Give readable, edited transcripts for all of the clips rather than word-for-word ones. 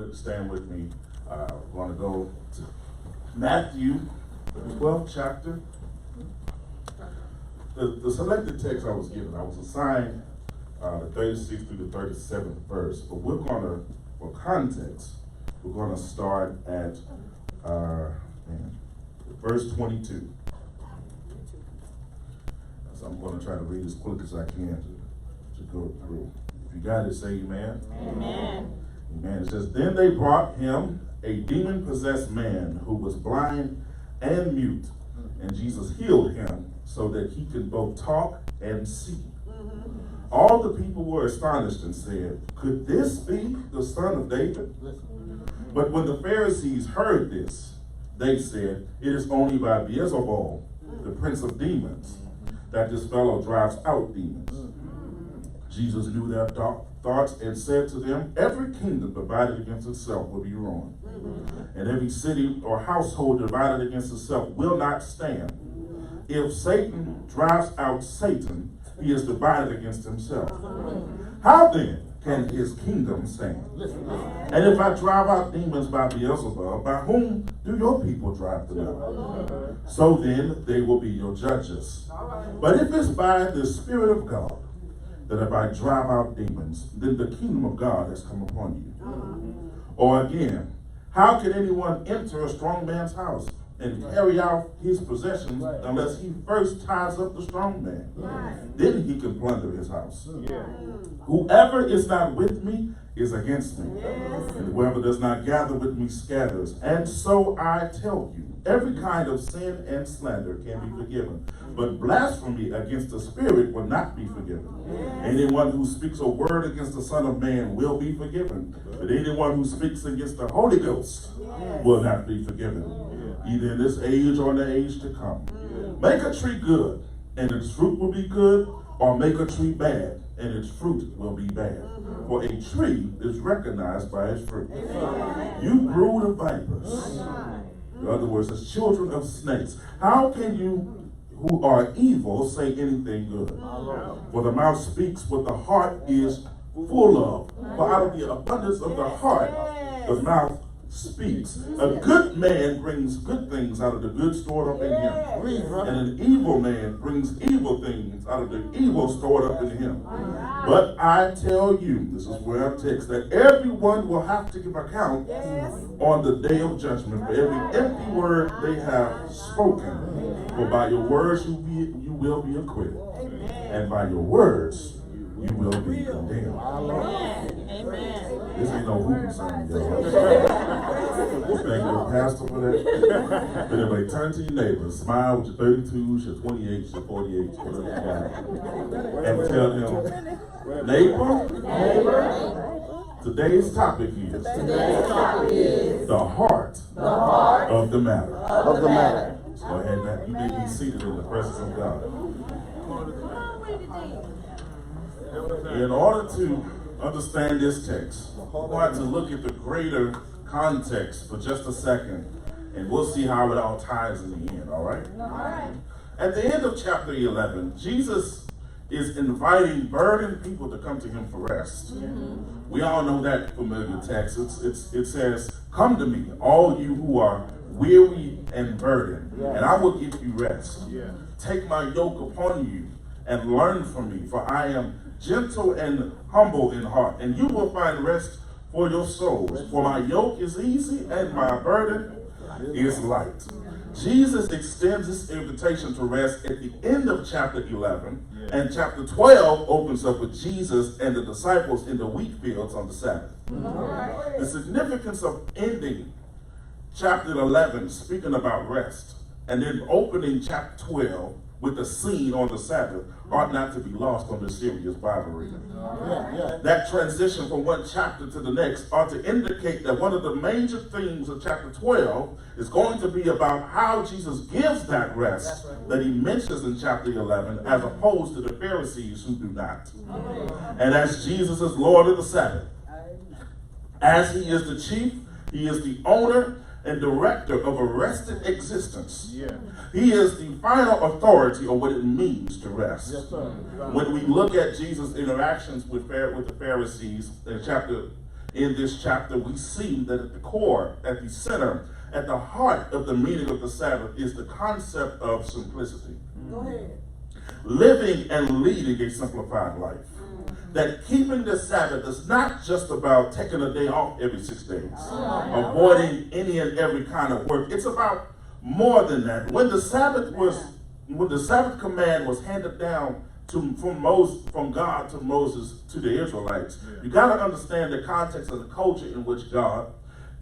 would stand with me, we're going to go to Matthew, the 12th chapter. The selected text I was given, I was assigned the 36th through the 37th verse, but we're going to, for context, we're going to start at verse 22. So I'm going to try to read as quick as I can to go through. If you got it, say amen. Amen. Amen. It says, then they brought him a demon-possessed man who was blind and mute, and Jesus healed him so that he could both talk and see. All the people were astonished and said, could this be the son of David? But when the Pharisees heard this, they said, it is only by Beelzebul, the prince of demons, that this fellow drives out demons. Jesus knew their thoughts and said to them, every kingdom divided against itself will be ruined, and every city or household divided against itself will not stand. If Satan drives out Satan, he is divided against himself. How then can his kingdom stand? And if I drive out demons by Beelzebul, by whom do your people drive them out? So then they will be your judges. But if it's by the Spirit of God, that if I drive out demons, then the kingdom of God has come upon you. Or again, how can anyone enter a strong man's house and carry out his possessions unless he first ties up the strong man? Then he can plunder his house. Whoever is not with me is against me, and whoever does not gather with me scatters. And so I tell you, every kind of sin and slander can be forgiven, but blasphemy against the Spirit will not be forgiven. Anyone who speaks a word against the Son of Man will be forgiven, but anyone who speaks against the Holy Ghost will not be forgiven, either in this age or in the age to come. Make a tree good, and its fruit will be good, or make a tree bad, and its fruit will be bad. For a tree is recognized by its fruit. You brood of vipers. In other words, as children of snakes. How can you who are evil say anything good? For the mouth speaks what the heart is full of. For out of the abundance of the heart, the mouth speaks. A good man brings good things out of the good stored up in him, and an evil man brings evil things out of the evil stored up in him. But I tell you, this is where our text, that everyone will have to give account on the day of judgment for every empty word they have spoken. For by your words you will be acquitted, and by your words you will be condemned. This ain't no hooping song, y'all. Thank you, Pastor, for that. But anyway, turn to your neighbors, smile with your 32s, your 28s, your 48s, whatever you got, and tell them, neighbor, today's topic is the heart of the matter. So go ahead, man. You may be seated in the presence of God. In order to understand this text, we're going to look at the greater context for just a second, and we'll see how it all ties in the end, all right? At the end of chapter 11, Jesus is inviting burdened people to come to him for rest. We all know that familiar text. It says, come to me, all you who are weary and burdened, and I will give you rest. Take my yoke upon you and learn from me, for I am gentle and humble in heart, and you will find rest for your souls. For my yoke is easy and my burden is light. Jesus extends this invitation to rest at the end of chapter 11, and chapter 12 opens up with Jesus and the disciples in the wheat fields on the Sabbath. The significance of ending chapter 11 speaking about rest, and then opening chapter 12 with the scene on the Sabbath ought not to be lost on this serious Bible reading. That transition from one chapter to the next ought to indicate that one of the major themes of chapter 12 is going to be about how Jesus gives that rest that he mentions in chapter 11, as opposed to the Pharisees who do not. And as Jesus is Lord of the Sabbath, as he is the chief, he is the owner and director of a rested existence. He is the final authority on what it means to rest. When we look at Jesus' interactions with the Pharisees in chapter in this chapter, we see that at the core, at the center, at the heart of the meaning of the Sabbath is the concept of simplicity. Go ahead. Living and leading a simplified life. That keeping the Sabbath is not just about taking a day off every 6 days, avoiding any and every kind of work. It's about more than that. When the Sabbath command was handed down from God to Moses to the Israelites, you got to understand the context of the culture in which God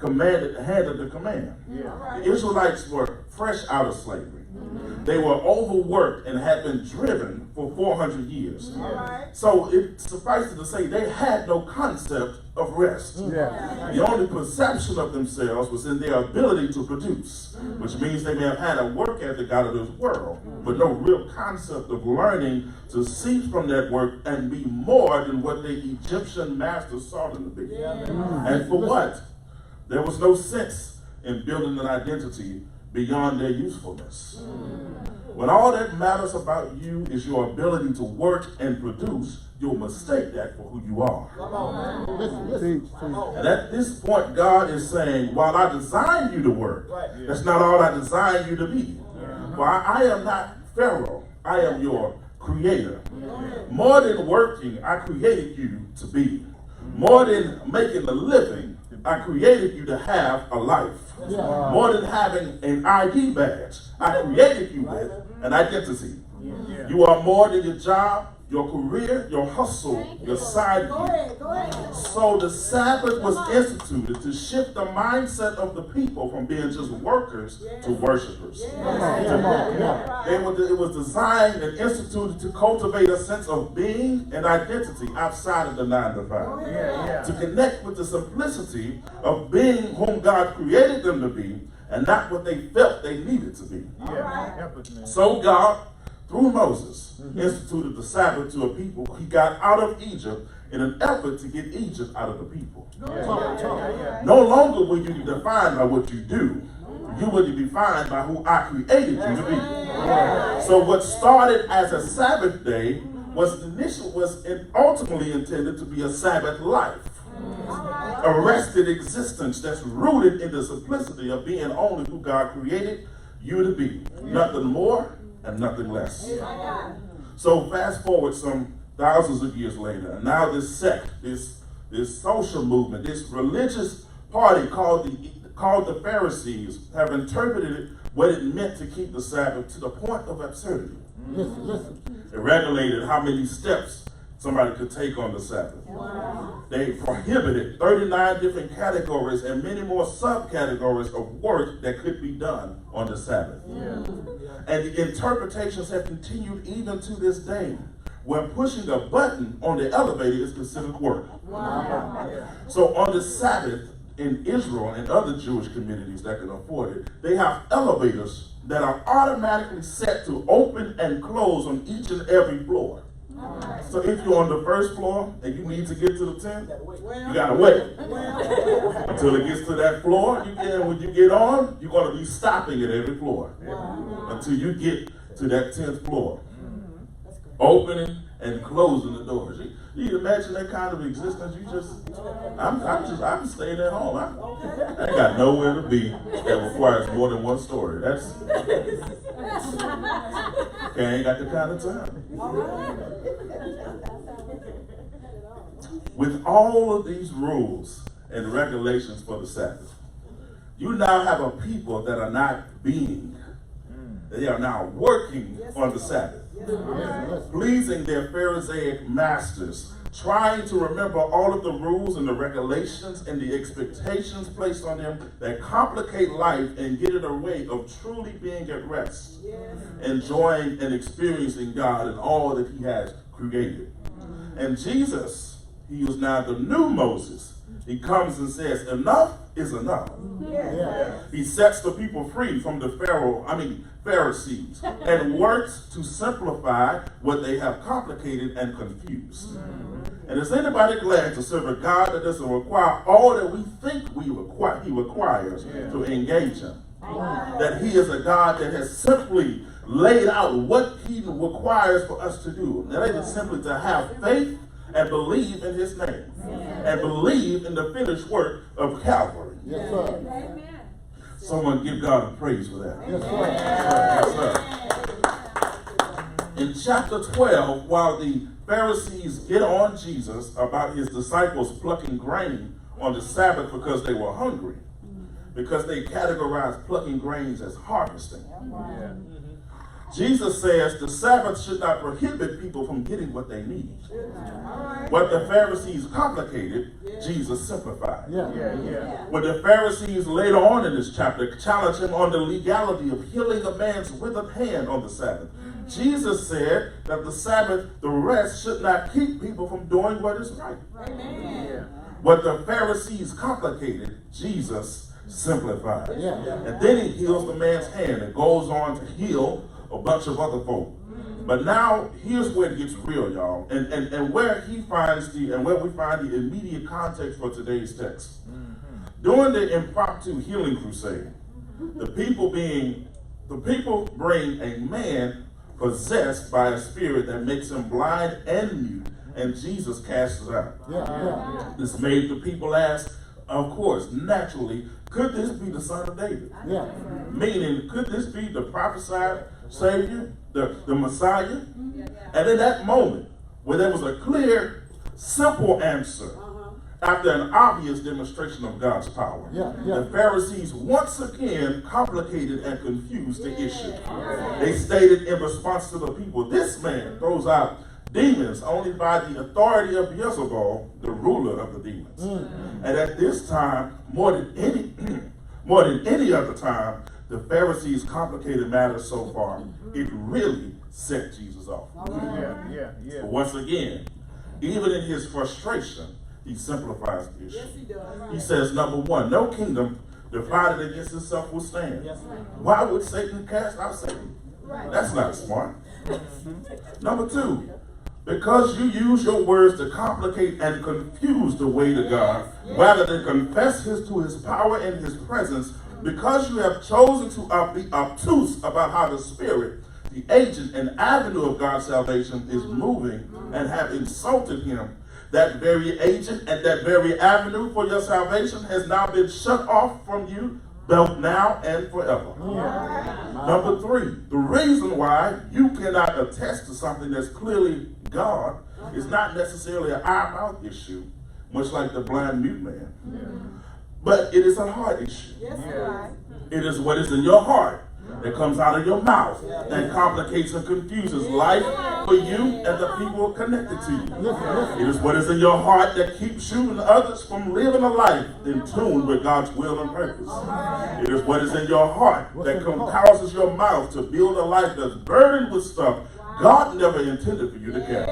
handed the command. The Israelites were fresh out of slavery. They were overworked and had been driven for 400 years. So it suffices to say they had no concept of rest. The only perception of themselves was in their ability to produce, which means they may have had a work ethic out of this world, but no real concept of learning to cease from that work and be more than what the Egyptian masters saw them to be. And for what? There was no sense in building an identity beyond their usefulness. When all that matters about you is your ability to work and produce, you'll mistake that for who you are. And at this point, God is saying, while I designed you to work, that's not all I designed you to be. For I am not Pharaoh. I am your creator. More than working, I created you to be. More than making a living, I created you to have a life. More than having an ID badge, I created you with an identity. You are more than your job, your career, your hustle, your side gig. So the Sabbath was instituted to shift the mindset of the people from being just workers to worshipers. It was designed and instituted to cultivate a sense of being and identity outside of the 9 to 5. To connect with the simplicity of being whom God created them to be and not what they felt they needed to be. So God, through Moses, instituted the Sabbath to a people he got out of Egypt in an effort to get Egypt out of the people. No longer will you be defined by what you do. You will be defined by who I created you to be. So what started as a Sabbath day was ultimately intended to be a Sabbath life. A rested existence that's rooted in the simplicity of being only who God created you to be. Nothing more and nothing less. So fast forward some thousands of years later, and now this sect, this social movement, this religious party called the Pharisees have interpreted what it meant to keep the Sabbath to the point of absurdity. It regulated how many steps somebody could take on the Sabbath. They prohibited 39 different categories and many more subcategories of work that could be done on the Sabbath. And the interpretations have continued even to this day, where pushing a button on the elevator is considered work. So on the Sabbath in Israel and other Jewish communities that can afford it, they have elevators that are automatically set to open and close on each and every floor. So if you're on the first floor and you need to get to the 10th, you gotta wait until it gets to that floor. When you get on, you're gonna be stopping at every floor until you get to that 10th floor, opening and closing the doors. You can imagine that kind of existence. I'm staying at home. I ain't got nowhere to be that requires more than one story. I ain't got the kind of time. With all of these rules and regulations for the Sabbath, you now have a people that are not being. They are now working on the Sabbath, pleasing their Pharisaic masters, trying to remember all of the rules and the regulations and the expectations placed on them that complicate life and get in the way of truly being at rest, enjoying and experiencing God and all that he has created. And Jesus, he was now the new Moses. He comes and says, enough is enough. He sets the people free from the Pharisees and works to simplify what they have complicated and confused. And is anybody glad to serve a God that doesn't require all that we think he requires to engage him? That he is a God that has simply laid out what he requires for us to do. That is simply to have faith and believe in his name. And believe in the finished work of Calvary. Yes, sir. Amen. Someone give God a praise for that. Yes, sir. Yes, sir. In chapter 12, while the Pharisees get on Jesus about his disciples plucking grain on the Sabbath because they were hungry, because they categorized plucking grains as harvesting. Jesus says the Sabbath should not prohibit people from getting what they need. What the Pharisees complicated, Jesus simplified. When the Pharisees later on in this chapter challenged him on the legality of healing a man's withered hand on the Sabbath, Jesus said that the Sabbath, the rest, should not keep people from doing what is right. What the Pharisees complicated, Jesus simplified. And then he heals the man's hand and goes on to heal a bunch of other folk. But now here's where it gets real, y'all, and where he finds where we find the immediate context for today's text. During the impromptu healing crusade, the people bring a man possessed by a spirit that makes him blind and mute, and Jesus casts it out. This made the people ask, of course, naturally, could this be the son of David? Meaning, could this be the prophesied Savior, the Messiah? And in that moment, where there was a clear, simple answer, after an obvious demonstration of God's power, the Pharisees once again complicated and confused the issue. They stated in response to the people, this man throws out demons only by the authority of Beelzebul, the ruler of the demons. And at this time, more than any other time, the Pharisees complicated matters so far, it really set Jesus off. But once again, even in his frustration, he simplifies the issue. He says, number one, no kingdom divided against itself will stand. Why would Satan cast out Satan? That's not smart. Number two, because you use your words to complicate and confuse the way to God, rather than confess to his power and his presence, because you have chosen to be obtuse about how the Spirit, the agent and avenue of God's salvation, is moving, and have insulted him, that very agent and that very avenue for your salvation has now been shut off from you, both now and forever. Number three, the reason why you cannot attest to something that's clearly God is not necessarily an eye-mouth issue, much like the blind mute man, but it is a heart issue. It is what is in your heart that comes out of your mouth and complicates and confuses life for you and the people connected to you. It is what is in your heart that keeps you and others from living a life in tune with God's will and purpose. It is what is in your heart that causes your mouth to build a life that's burdened with stuff God never intended for you to carry.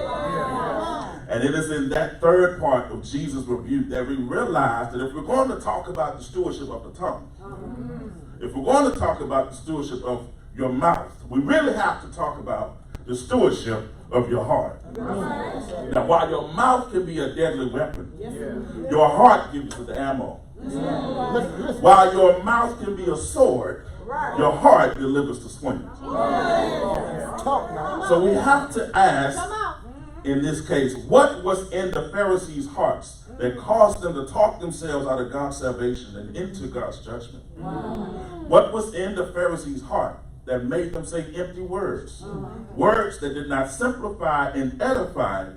And it is in that third part of Jesus' rebuke that we realize that if we're going to talk about the stewardship of the tongue, if we're going to talk about the stewardship of your mouth, we really have to talk about the stewardship of your heart. Now, while your mouth can be a deadly weapon, your heart gives you the ammo. While your mouth can be a sword, your heart delivers the swing. So we have to ask, in this case, what was in the Pharisees' hearts that caused them to talk themselves out of God's salvation and into God's judgment? What was in the Pharisees' heart that made them say empty words? Words that did not simplify and edify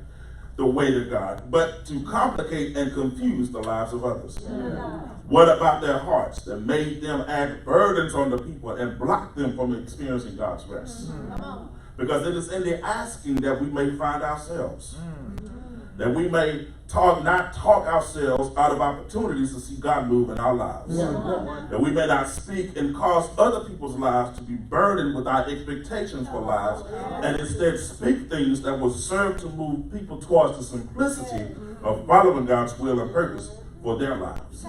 the way to God, but to complicate and confuse the lives of others. What about their hearts that made them add burdens on the people and block them from experiencing God's rest? Because it is in the asking that we may find ourselves. That we may not talk ourselves out of opportunities to see God move in our lives. That we may not speak and cause other people's lives to be burdened with our expectations for lives, and instead speak things that will serve to move people towards the simplicity of following God's will and purpose for their lives.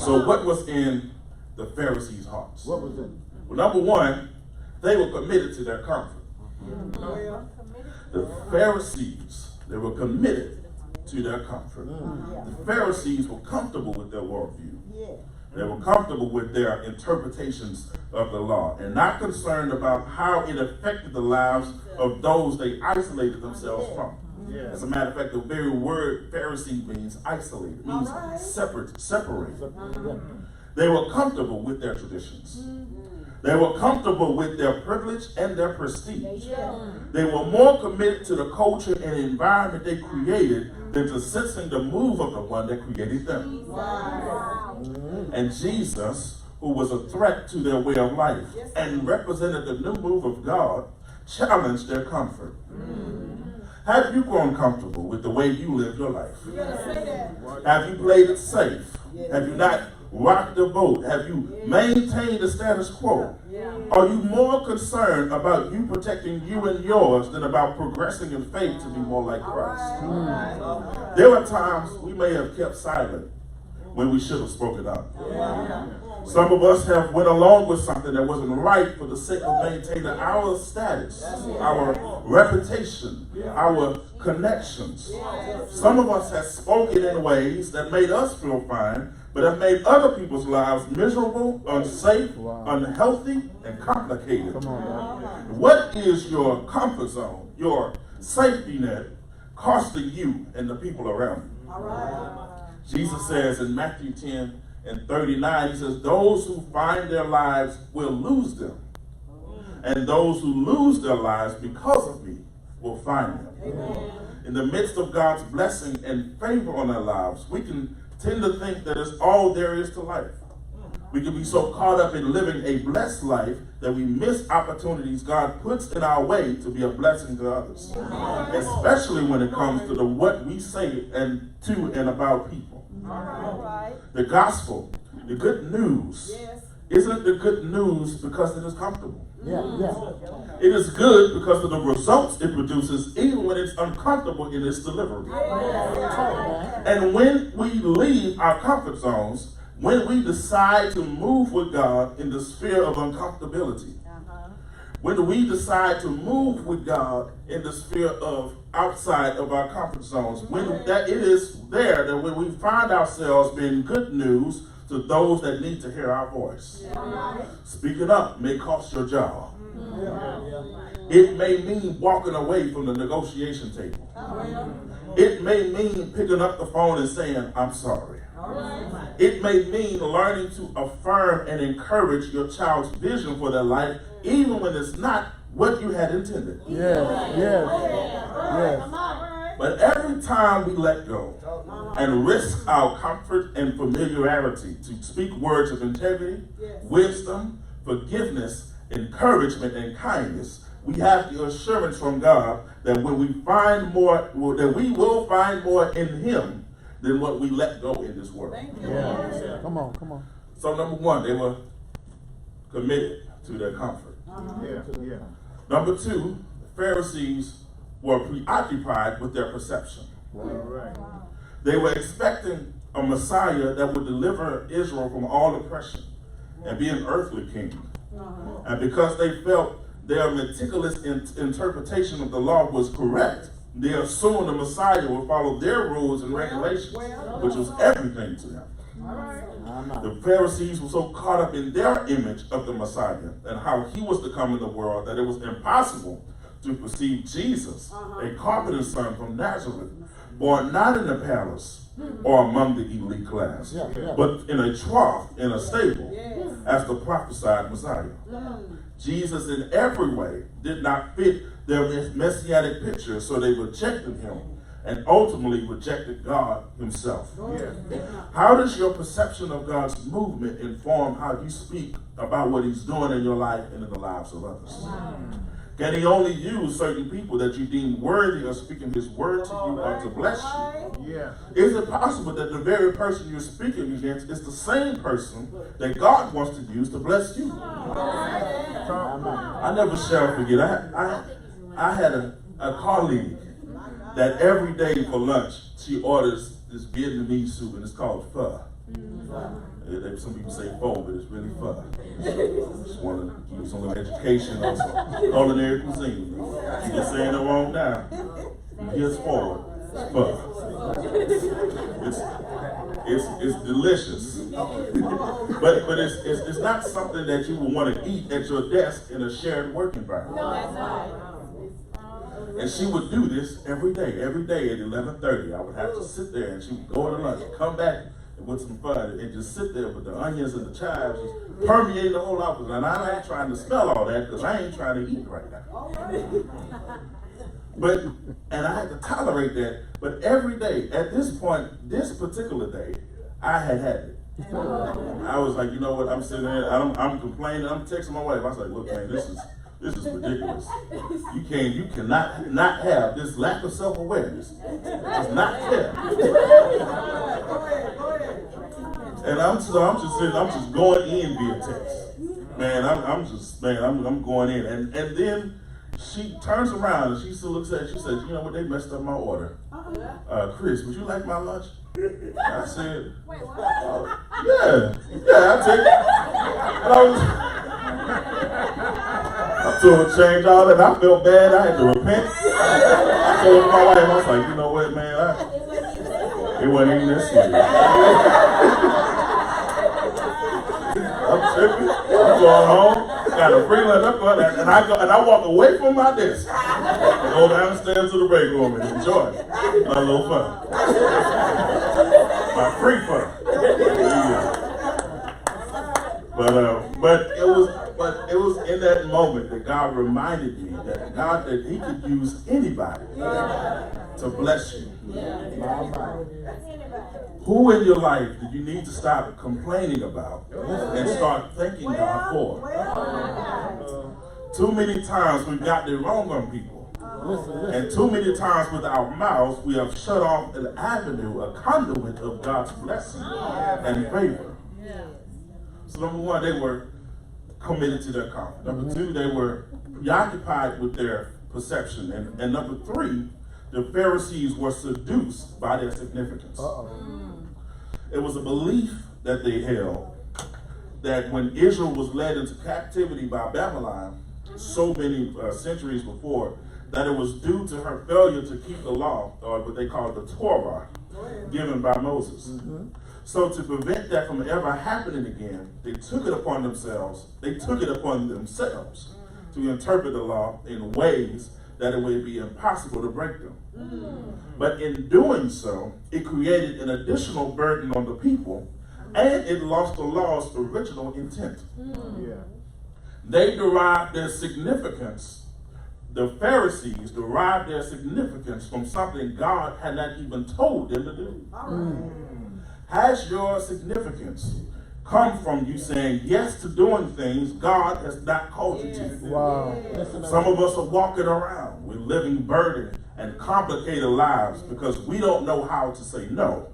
So what was in the Pharisees' hearts? What was it? Well, number one, they were committed to their comfort. The Pharisees, they were committed to their comfort. The Pharisees were comfortable with their worldview. They were comfortable with their interpretations of the law and not concerned about how it affected the lives of those they isolated themselves from. As a matter of fact, the very word Pharisee means isolated. It means separated. They were comfortable with their traditions. They were comfortable with their privilege and their prestige. They were more committed to the culture and environment they created than to sensing the move of the one that created them. And Jesus, who was a threat to their way of life and represented the new move of God, challenged their comfort. Have you grown comfortable with the way you live your life? Have you played it safe? Have you not rocked the boat? Have you maintained the status quo? Are you more concerned about you protecting you and yours than about progressing in faith to be more like Christ? There are times we may have kept silent when we should have spoken up. Some of us have went along with something that wasn't right for the sake of maintaining our status, our reputation, our connections. Some of us have spoken in ways that made us feel fine, but have made other people's lives miserable, unsafe, unhealthy, and complicated. What is your comfort zone, your safety net, costing you and the people around you? Jesus says in Matthew 10:39, he says, those who find their lives will lose them, and those who lose their lives because of me will find them. In the midst of God's blessing and favor on our lives, we can tend to think that it's all there is to life. We can be so caught up in living a blessed life that we miss opportunities God puts in our way to be a blessing to others, especially when it comes to the what we say and to and about people. The gospel, the good news, isn't the good news because it is comfortable. It is good because of the results it produces, even when it's uncomfortable in its delivery. And when we leave our comfort zones, when we decide to move with God in the sphere of uncomfortability, when we decide to move with God in the sphere of outside of our comfort zones, when that it is there that when we find ourselves being good news to those that need to hear our voice. Speaking up may cost your job. It may mean walking away from the negotiation table. It may mean picking up the phone and saying, I'm sorry. It may mean learning to affirm and encourage your child's vision for their life, even when it's not what you had intended. But every time we let go and risk our comfort and familiarity to speak words of integrity, wisdom, forgiveness, encouragement, and kindness, we have the assurance from God that when we find more, that we will find more in Him than what we let go in this world. Come on. So number one, they were committed to their comfort. Number two, the Pharisees were preoccupied with their perception. They were expecting a Messiah that would deliver Israel from all oppression and be an earthly king. And because they felt their meticulous interpretation of the law was correct, they assumed the Messiah would follow their rules and regulations, which was everything to them. The Pharisees were so caught up in their image of the Messiah and how he was to come in the world that it was impossible to perceive Jesus, a carpenter's son from Nazareth, born not in a palace or among the elite class, but in a trough, in a stable, as the prophesied Messiah. Jesus in every way did not fit their messianic picture, so they rejected him and ultimately rejected God himself. How does your perception of God's movement inform how you speak about what he's doing in your life and in the lives of others? Can he only use certain people that you deem worthy of speaking his word to you or to bless you? Is it possible that the very person you're speaking against is the same person that God wants to use to bless you? I never shall forget, I had a colleague that every day for lunch, she orders this Vietnamese soup, and it's called pho. Some people say pho, but it's really pho. Just want to give you some education on some culinary cuisine. You're just saying it wrong now. Henceforward, it's pho. It's delicious. but it's not something that you will want to eat at your desk in a shared work environment. And she would do this every day at 11:30. I would have to sit there and she would go to lunch, come back with some fun and just sit there with the onions and the chives just permeating the whole office. And I ain't trying to smell all that because I ain't trying to eat right now. And I had to tolerate that. But every day, at this point, this particular day, I had it. I was like, you know what? I'm sitting there, I'm complaining, I'm texting my wife. I was like, look, man, this is ridiculous. You cannot not have this lack of self-awareness. It's not fair. And I'm just going in via text. Man, I'm going in. And then she turns around and she still looks at it. She says, you know what, they messed up my order. Chris, would you like my lunch? I said, wait, what? yeah, I'll take it. And I told her to change all that. I felt bad. I had to repent. I told my wife, I was like, you know what, man, it wasn't even this serious. I'm tripping. I'm going home. Got a free lunch. I'm going and I walk away from my desk. Go downstairs to the break room and enjoy my little fun. My free fun. Yeah. But it was in that moment that God reminded me that He could use anybody to bless you. Who in your life do you need to stop complaining about and start thanking God for? Too many times we've gotten it wrong on people. And too many times with our mouths we have shut off an avenue, a conduit of God's blessing and favor. So number one, they were committed to their comfort. Number two, they were preoccupied with their perception. And number three, the Pharisees were seduced by their significance. It was a belief that they held that when Israel was led into captivity by Babylon so many centuries before, that it was due to her failure to keep the law, or what they call the Torah, given by Moses. So to prevent that from ever happening again, they took it upon themselves to interpret the law in ways that it would be impossible to break them. But in doing so, it created an additional burden on the people, and it lost the law's original intent. They derived their significance, the Pharisees derived their significance from something God had not even told them to do. Has your significance come from you saying yes to doing things God has not called you to? Some of us are walking around with living burdened and complicated lives because we don't know how to say no.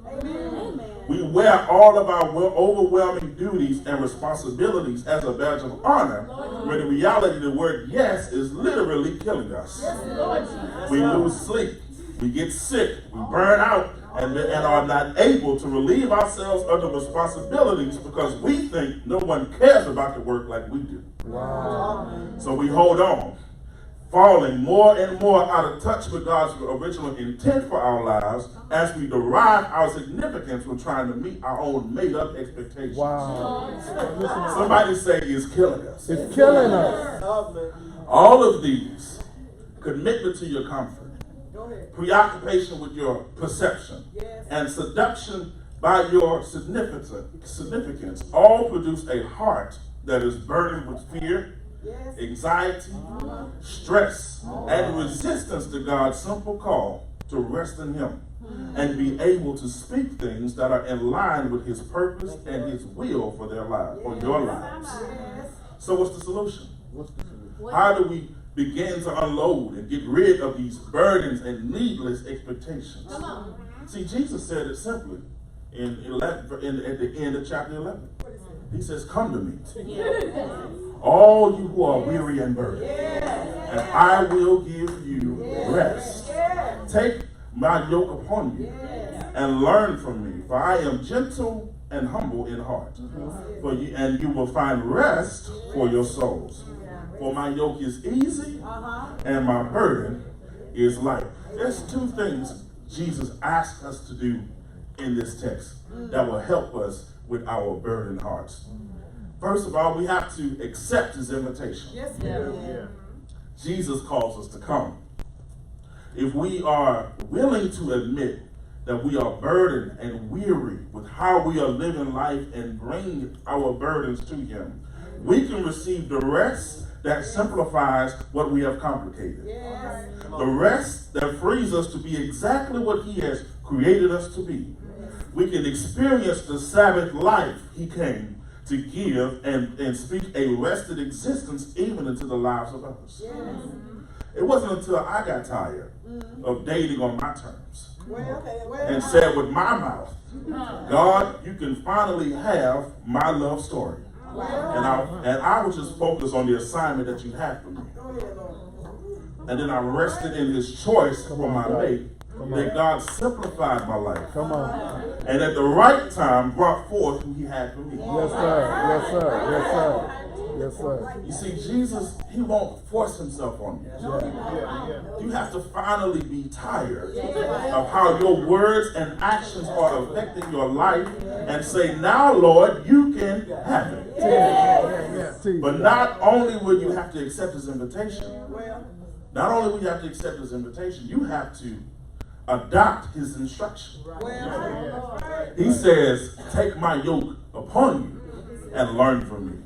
We wear all of our overwhelming duties and responsibilities as a badge of honor, when in reality the word yes is literally killing us. We lose sleep, we get sick, we burn out, and are not able to relieve ourselves of the responsibilities because we think no one cares about the work like we do. So we hold on, falling more and more out of touch with God's original intent for our lives as we derive our significance from trying to meet our own made-up expectations. Somebody say it's killing us. It's killing us. All of these, commitment to your comfort, preoccupation with your perception, and seduction by your significance, all produce a heart that is burdened with fear, anxiety, stress, and resistance to God's simple call to rest in Him and be able to speak things that are in line with His purpose and His will for their lives, for your lives. So what's the solution? How do we begin to unload and get rid of these burdens and needless expectations? See, Jesus said it simply at the end of chapter 11. He says, come to me, all you who are weary and burdened, and I will give you rest. Take my yoke upon you and learn from me, for I am gentle and humble in heart. And you will find rest for your souls. For my yoke is easy and my burden is light. There's two things Jesus asked us to do in this text that will help us with our burdened hearts. First of all, we have to accept His invitation. Jesus calls us to come. if we are willing to admit that we are burdened and weary with how we are living life and bring our burdens to him, we can receive the rest that simplifies what we have complicated. The rest that frees us to be exactly what he has created us to be. We can experience the Sabbath life he came to give and speak a rested existence even into the lives of others. It wasn't until I got tired of dating on my terms and said with my mouth, God, you can finally have my love story. And I was just focused on the assignment that you had for me. And then I rested in his choice for my mate, that God simplified my life. And at the right time brought forth who he had for me. Yes, sir. Yes, sir. Yes, sir. Yes, sir. You see, Jesus, he won't force himself on you. You have to finally be tired of how your words and actions are affecting your life and say, now, Lord, you can have it. But not only will you have to accept his invitation, not only will you have to accept his invitation, you have to adopt his instruction. He says, take my yoke upon you and learn from me.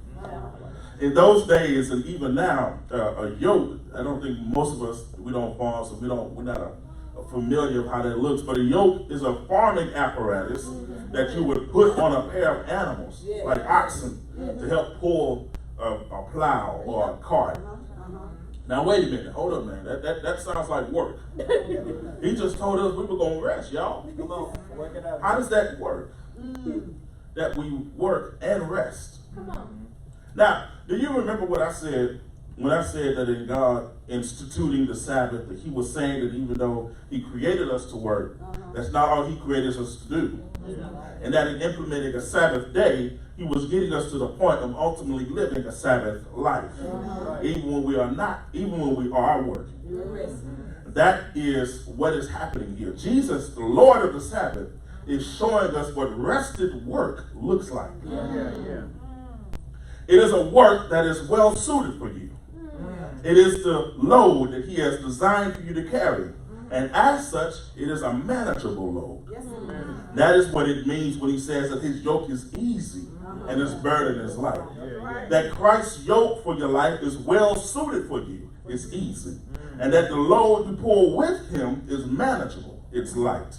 In those days, and even now, a yoke, I don't think most of us, we don't farm, so we're not familiar with how that looks, but a yoke is a farming apparatus that you would put on a pair of animals, like oxen, to help pull a plow or a cart. Now wait a minute, hold up, man. That sounds like work. He just told us we were gonna rest, y'all. Come on, work it out. How does that work? That we work and rest. Come on. Now, do you remember what I said when I said that in God instituting the Sabbath, that he was saying that even though he created us to work, that's not all he created us to do. And that in implementing a Sabbath day, he was getting us to the point of ultimately living a Sabbath life. Even when we are working. That is what is happening here. Jesus, the Lord of the Sabbath, is showing us what rested work looks like. It is a work that is well suited for you. It is the load that he has designed for you to carry. And as such, it is a manageable load. That is what it means when he says that his yoke is easy and his burden is light. That Christ's yoke for your life is well suited for you. It's easy. And that the load you pull with him is manageable. It's light.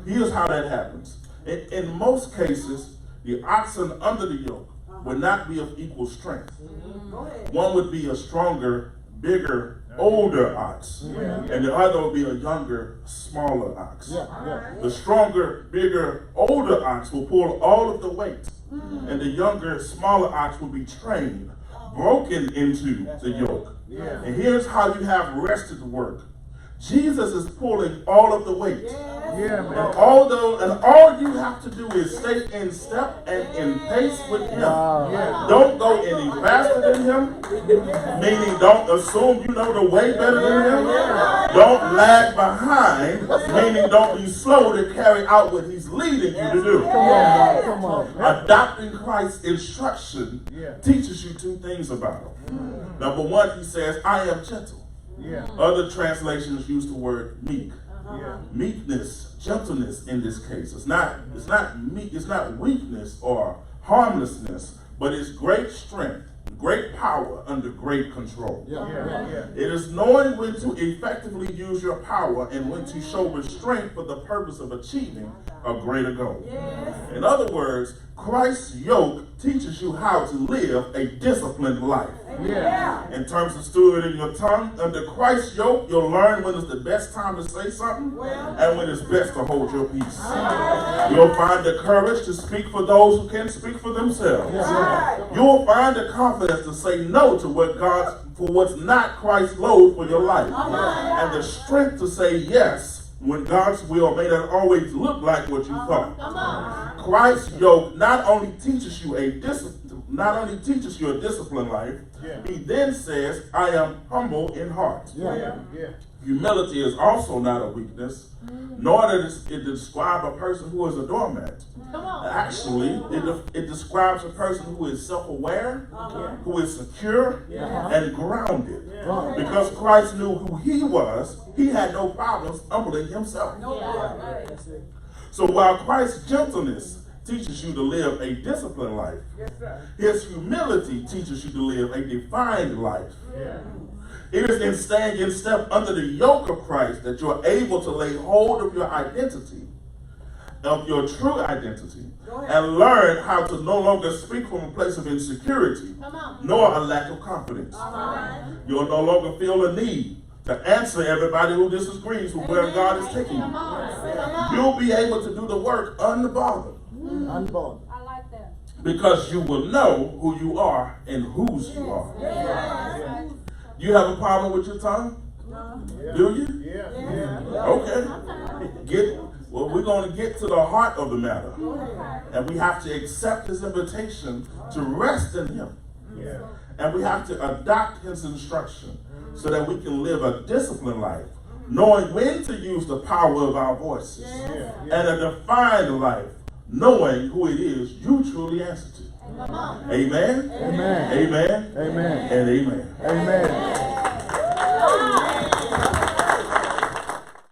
Here's how that happens. In most cases, the oxen under the yoke would not be of equal strength. One would be a stronger, bigger, older ox, and the other would be a younger, smaller ox. The stronger, bigger, older ox will pull all of the weight, and the younger, smaller ox will be trained, broken into the yoke. And here's how you have rested work. Jesus is pulling all of the weight. And all you have to do is stay in step and in pace with him. Don't go any faster than him, meaning don't assume you know the way better than him. Don't lag behind, meaning don't be slow to carry out what he's leading you to do. Come on. Adopting Christ's instruction teaches you two things about him. Number one, he says, I am gentle. Other translations use the word meek. Meekness, gentleness in this case. It's not weakness or harmlessness, but it's great strength, great power under great control. It is knowing when to effectively use your power and when to show restraint for the purpose of achieving a greater goal. In other words, Christ's yoke teaches you how to live a disciplined life. In terms of stewarding your tongue, under Christ's yoke, you'll learn when is the best time to say something and when it's best to hold your peace. You'll find the courage to speak for those who can speak for themselves. You'll find the confidence to say no to what's not Christ's load for your life. And the strength to say yes when God's will may not always look like what you thought. Christ's yoke not only teaches you a disciplined life, he then says, I am humble in heart. Humility is also not a weakness, nor does it describe a person who is a doormat. Actually, it describes a person who is self-aware, who is secure, and grounded. Because Christ knew who he was, he had no problems humbling himself. So while Christ's gentleness teaches you to live a disciplined life, his humility teaches you to live a defined life. It is in staying in step under the yoke of Christ that you're able to lay hold of your identity, of your true identity, and learn how to no longer speak from a place of insecurity, nor a lack of confidence. You'll no longer feel a need to answer everybody who disagrees with where God is taking you. You'll be able to do the work unbothered. I like that. Because you will know who you are and whose you are. You have a problem with your tongue? Do you? Okay. Well, we're going to get to the heart of the matter. And we have to accept his invitation to rest in him. And we have to adopt his instruction so that we can live a disciplined life, knowing when to use the power of our voices, and a defined life, knowing who it is you truly answer to. Amen. Amen. Amen. Amen. And amen. Amen.